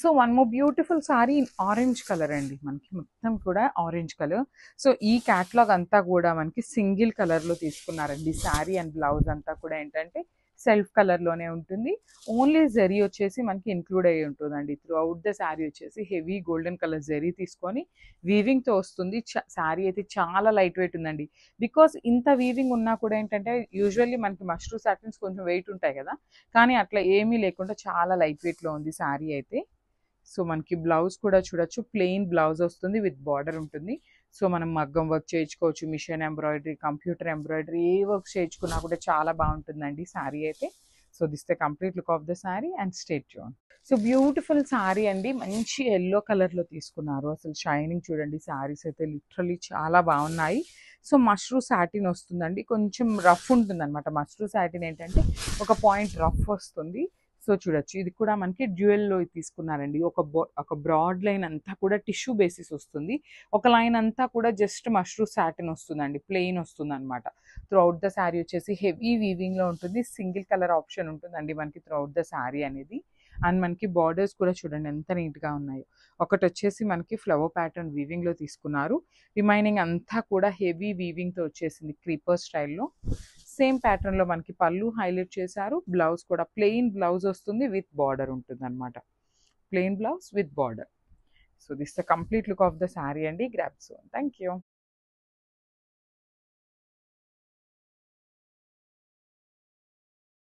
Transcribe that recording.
So one more beautiful sorry in orange colour అండి, మనకి మొత్తం కూడా ఆరెంజ్ కలర్. సో ఈ క్యాటలాగ్ అంతా కూడా మనకి సింగిల్ కలర్లో తీసుకున్నారండి. శారీ అండ్ బ్లౌజ్ అంతా కూడా ఏంటంటే సెల్ఫ్ కలర్లోనే ఉంటుంది. ఓన్లీ జరీ వచ్చేసి మనకి ఇంక్లూడ్ అయ్యి ఉంటుందండి. త్రూ అవుట్ ద శారీ వచ్చేసి హెవీ గోల్డెన్ కలర్ జరీ తీసుకొని వీవింగ్తో వస్తుంది. శారీ అయితే చాలా లైట్ వెయిట్ ఉందండి. బికాస్ ఇంత వీవింగ్ ఉన్నా కూడా ఏంటంటే యూజువల్లీ మనకి మష్రూ సాటిన్స్ కొంచెం వెయిట్ ఉంటాయి కదా, కానీ అట్లా ఏమీ లేకుండా చాలా లైట్ వెయిట్లో ఉంది శారీ అయితే. సో మనకి బ్లౌజ్ కూడా చూడొచ్చు, ప్లెయిన్ బ్లౌజ్ వస్తుంది విత్ బార్డర్ ఉంటుంది. సో మనం మగ్గం వర్క్ చేయించుకోవచ్చు, మిషన్ ఎంబ్రాయిడరీ, కంప్యూటర్ ఎంబ్రాయిడరీ, ఏ వర్క్ చేయించుకున్నా కూడా చాలా బాగుంటుందండి శారీ అయితే. So this the complete look of the sari and state tune. So beautiful sari అండి, మంచి ఎల్లో కలర్లో తీసుకున్నారు. అసలు షైనింగ్ చూడండి, శారీస్ అయితే లిటరలీ చాలా బాగున్నాయి. సో మష్రూ సాటిన్ వస్తుందండి, కొంచెం రఫ్ ఉంటుంది అనమాట. మష్రూ సాటిన్ ఏంటంటే ఒక పాయింట్ రఫ్ వస్తుంది. సో చూడొచ్చు, ఇది కూడా మనకి డ్యూయల్లో తీసుకున్నారండి. ఒక బ్రాడ్ లైన్ అంతా కూడా టిష్యూ బేసిస్ వస్తుంది, ఒక లైన్ అంతా కూడా జస్ట్ మష్రూ సాటిన్ వస్తుందండి, ప్లెయిన్ వస్తుంది అనమాట. త్రూ అవుట్ ద శారీ వచ్చేసి హెవీ వీవింగ్లో ఉంటుంది. సింగిల్ కలర్ ఆప్షన్ ఉంటుందండి మనకి త్రూ అవుట్ ద శారీ అనేది. అండ్ మనకి బార్డర్స్ కూడా చూడండి ఎంత నీట్గా ఉన్నాయో. ఒకటి వచ్చేసి మనకి ఫ్లవర్ ప్యాటర్న్ వీవింగ్లో తీసుకున్నారు, రిమైనింగ్ అంతా కూడా హెవీ వీవింగ్తో వచ్చేసింది క్రీపర్ స్టైల్లో. సేమ్ ప్యాటర్న్లో మనకి పళ్ళు హైలైట్ చేశారు. బ్లౌజ్ కూడా ప్లెయిన్ బ్లౌజ్ వస్తుంది విత్ బార్డర్ ఉంటుంది అనమాట, plain blouse with border. So this the complete look of the sari అండి. Grab soon. Thank you.